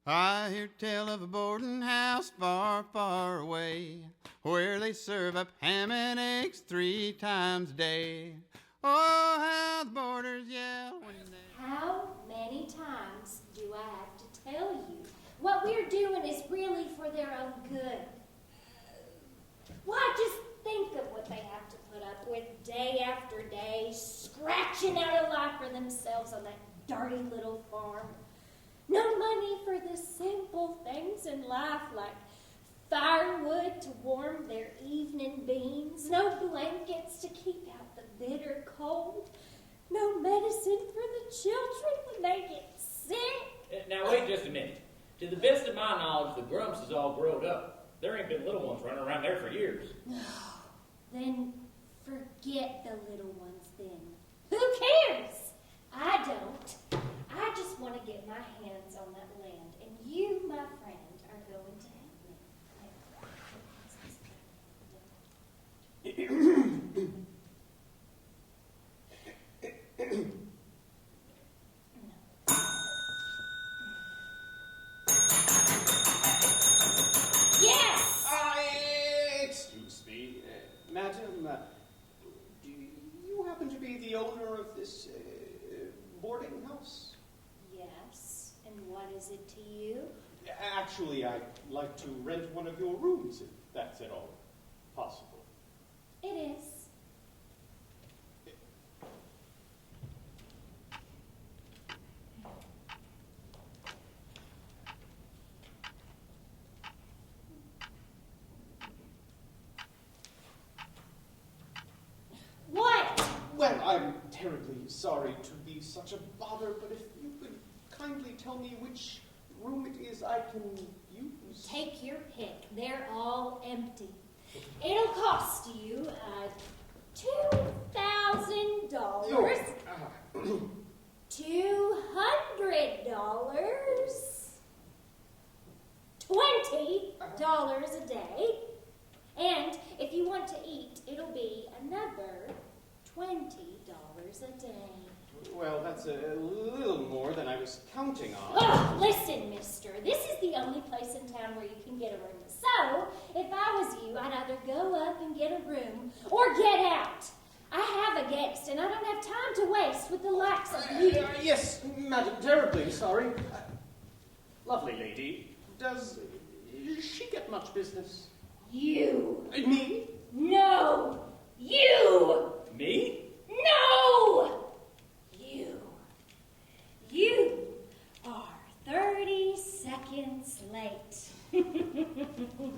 I hear tell of a boarding house far, far away, where they serve up ham and eggs 3 times a day. Oh, how the boarders yell when they... How many times do I have to tell you? What we're doing is really for their own good. Why, just think of what they have to put up with day after day, scratching out a life for themselves on that dirty little farm. No money for the simple things in life like firewood to warm their evening beans, no blankets to keep out the bitter cold, no medicine for the children when they get sick. Now wait just a minute. To the best of my knowledge, the Grumps is all growed up. There ain't been little ones running around there for years. Then forget the little ones then. Who cares? I don't. I just want to get my hands on that land, and you, my friend, are going to help me. Yes! Excuse me, madam, do you happen to be the owner of this boarding house? Yes, and what is it to you? Actually, I'd like to rent one of your rooms, if that's at all possible. It is. What? Well, I'm terribly sorry to be such a bother, but if you could kindly tell me which room it is I can use. Take your pick. They're all empty. It'll cost you $2,000, $200, $20 a day, and if you want to eat, it'll be another $20 a day. Well, that's a little more than I was counting on. Oh, listen, mister. This is the only place in town where you can get a room. So, if I was you, I'd either go up and get a room or get out. I have a guest, and I don't have time to waste with the likes of you. Yes, madam, terribly sorry. Lovely lady. Does she get much business? You. Me? No. You. Me? No. You are 30 seconds late.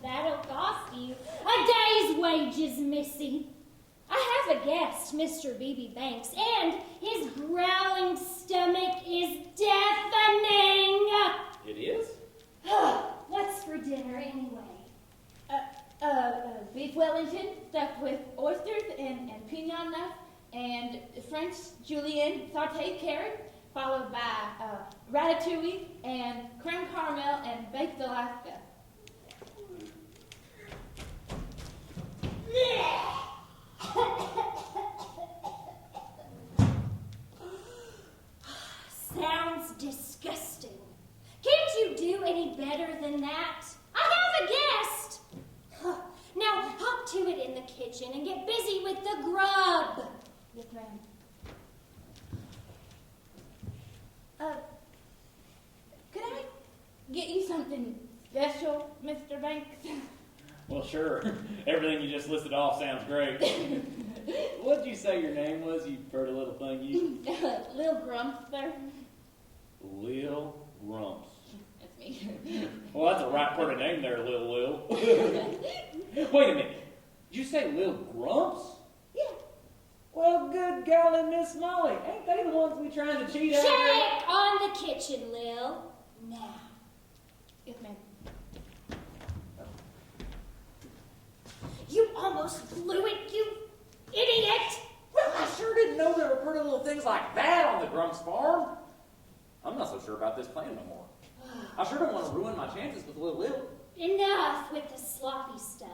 That'll cost you a day's wages, missy. I have a guest, Mr. B.B. Banks, and his growling stomach is deafening. It is? What's for dinner, anyway? Beef Wellington stuffed with oysters and pignon nuts, and French julienne sauteed carrot, followed by ratatouille and creme caramel and baked Alaska. Sounds disgusting. Can't you do any better than that? I have a guest. Now hop to it in the kitchen and get busy with the grub. Yes, ma'am. Could I get you something special, Mr. Banks? Well, sure. Everything you just listed off sounds great. What did you say your name was, you pretty little thing you? Lil Grumps, sir. Lil Grumps. That's me. Well, that's a right pretty name there, Lil. Wait a minute. Did you say Lil Grumps? Yeah. Well, good golly, Miss Molly. Ain't they the ones we trying to cheat out there? Check on the kitchen, Lil. Now. Yes, ma'am. You almost blew it, you idiot! Well, I sure didn't know there were pretty little things like that on the Grumps farm. I'm not so sure about this plan no more. I sure don't want to ruin my chances with Lil. Enough with the sloppy stuff.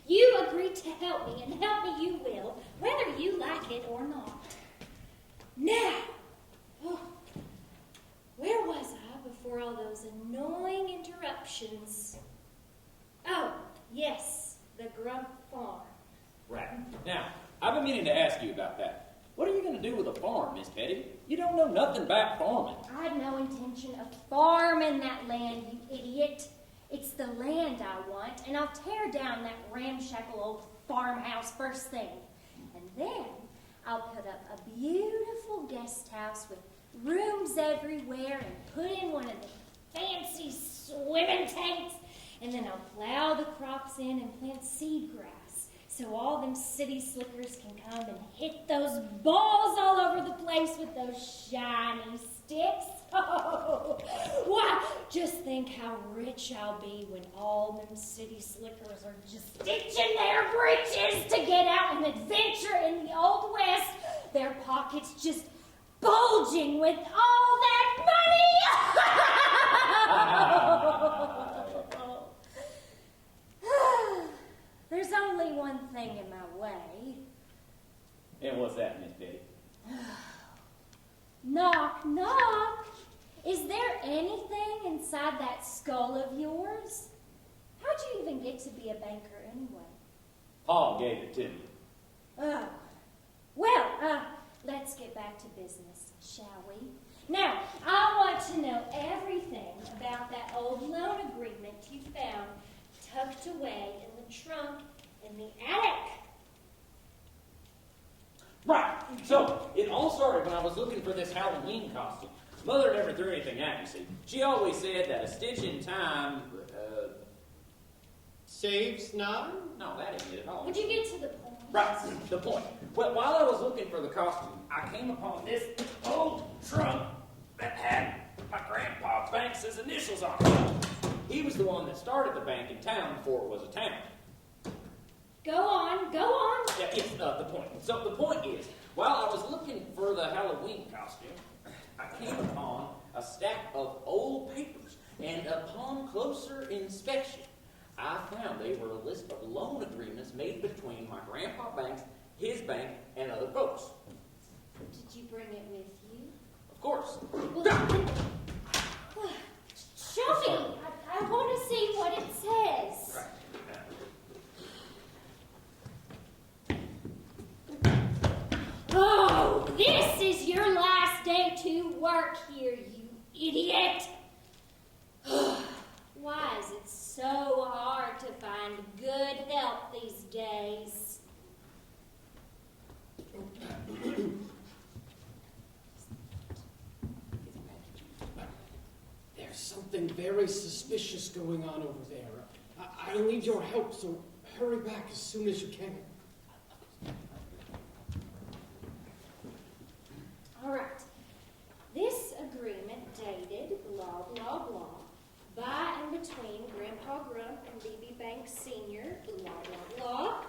You agreed to help me, and help me you will, whether you like it or not. Now, where was I before all those annoying interruptions. Oh, yes, the Grump Farm. Right. Now, I've been meaning to ask you about that. What are you going to do with a farm, Miss Betty? You don't know nothing about farming. I had no intention of farming that land, you idiot. It's the land I want, and I'll tear down that ramshackle old farmhouse first thing. And then I'll put up a beautiful guest house with rooms everywhere and put in one of the fancy swimming tanks. And then I'll plow the crops in and plant seed grass so all them city slickers can come and hit those balls all over the place with those shiny sticks. Oh, why, just think how rich I'll be when all them city slickers are just stitching their breeches to get out and adventure in the Old West, their pockets just bulging with all that money. There's only one thing in my way. And what's that, Miss Betty? Knock, knock. Is there anything inside that skull of yours? How'd you even get to be a banker anyway? Paul gave it to me. Oh, well, let's get back to business, shall we? Now, I want to know everything about that old loan agreement you found tucked away in the trunk in the attic. Right. So, it all started when I was looking for this Halloween costume. Mother never threw anything at me, see. She always said that a stitch in time, Saves none? no, that ain't it at all. Would you get to the point? Right, the point. Well, while I was looking for the costume, I came upon this old trunk that had my grandpa Banks' initials on it. He was the one that started the bank in town before it was a town. Go on, go on. Yeah, it's the point. So the point is, while I was looking for the Halloween costume, I came upon a stack of old papers, and upon closer inspection, I found they were a list of loan agreements made between my grandpa Banks, his bank, and other folks. Did you bring it with you? Of course. Well, show me. I want to see what it says. Right. Oh, this is your last day to work here, you idiot. Why is it so hard to find good help these days? There's something very suspicious going on over there. I need your help, so hurry back as soon as you can. All right. This agreement dated blah, blah, blah, by and between Grandpa Grump and B.B. Banks Sr., blah, blah,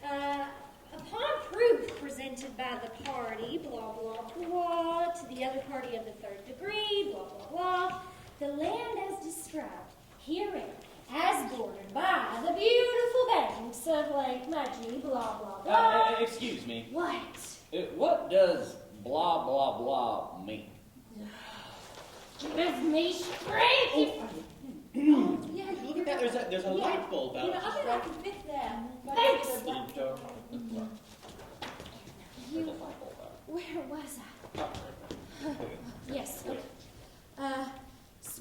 blah. Upon proof presented by the party, blah, blah, blah, to the other party of the third degree, blah, blah, blah, the land as described herein, as bordered by the beautiful banks of Lake Mudgee, blah, blah, blah. Excuse me. What? What does blah, blah, blah mean? Give me strength! Yeah, Look at that, there's a light bulb out. I bet I can fix that. Thanks. There's a light bulb out. Where was I? Yes, okay.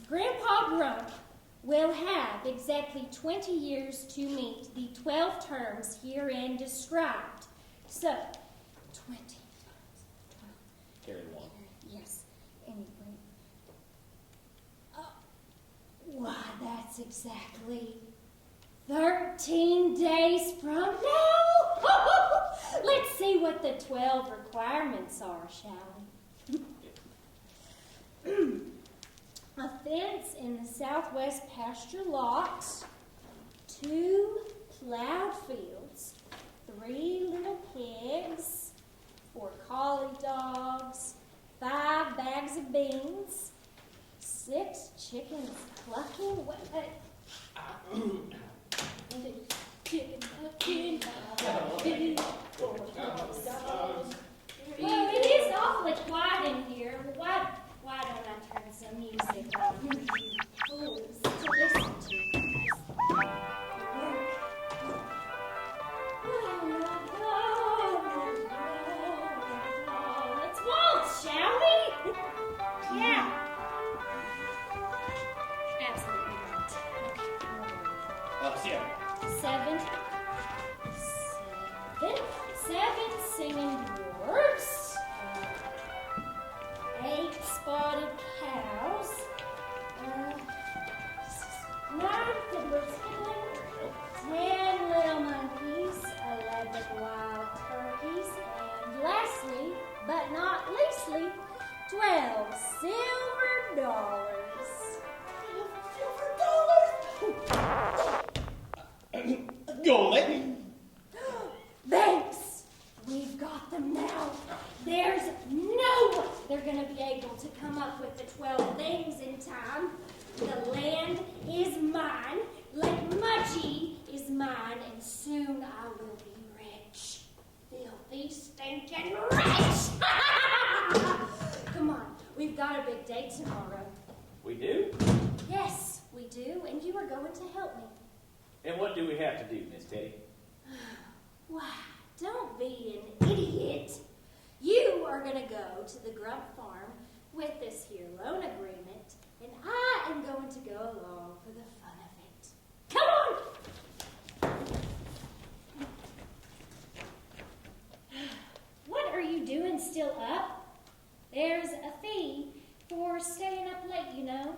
Grandpa Grump will have exactly 20 years to meet the 12 terms herein described. So, 20 times 12. Carry one. Yes, anyway. Why, that's exactly 13 days from now. Let's see what the 12 requirements are, shall we? A fence in the southwest pasture lot, 2 plowed fields, 3 little pigs, 4 collie dogs, 5 bags of beans, 6 chickens clucking. Chicken clucking. 4 dogs. Well, it is awfully quiet in here. Why don't I turn some music on? Fools to seven singing dwarfs, 8 spotted cows, 9 fiddlers fiddling, 10 little monkeys, 11 wild turkeys, and lastly, but not leastly, 12 silver dollars. Golly. Thanks! We've got them now. There's no way they're gonna be able to come up with the 12 things in time. The land is mine, Lake Mudgee is mine, and soon I will be rich. Filthy, stinking rich! Come on, we've got a big day tomorrow. We do? Yes, we do, and you are going to help me. And what do we have to do, Miss Teddy? Why, don't be an idiot. You are going to go to the Grump Farm with this here loan agreement, and I am going to go along for the fun of it. Come on! What are you doing still up? There's a fee for staying up late, you know.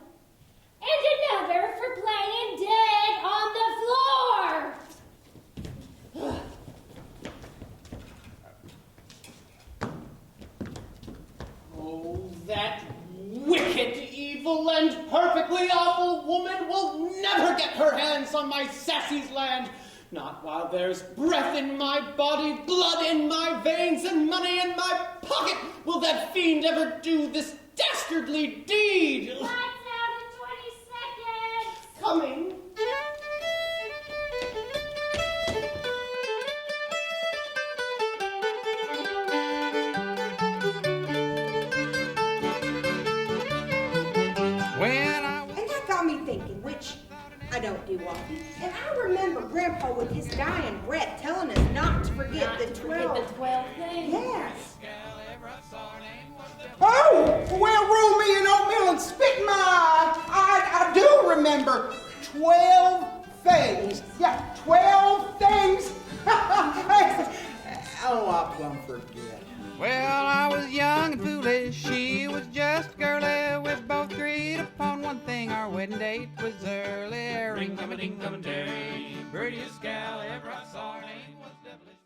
And another for playing dead on the floor! Oh, that wicked, evil, and perfectly awful woman will never get her hands on my Sassy's land. Not while there's breath in my body, blood in my veins, and money in my pocket will that fiend ever do this dastardly deed. Lights out in 20 seconds! Coming. And that got me thinking, which I don't do often. And I remember Grandpa with his dying breath telling us not to forget the 12. 12 things. Yes. Oh, well, roll me an oatmeal and spit in my eye. I do remember 12 things. Yeah, 12 things. Oh, I plumb forget. Well, I was young and foolish, she was just girly. We both agreed upon one thing, our wedding date was early. Ring-a-ding-dum-ding, prettiest gal ever I saw, her name was devilish.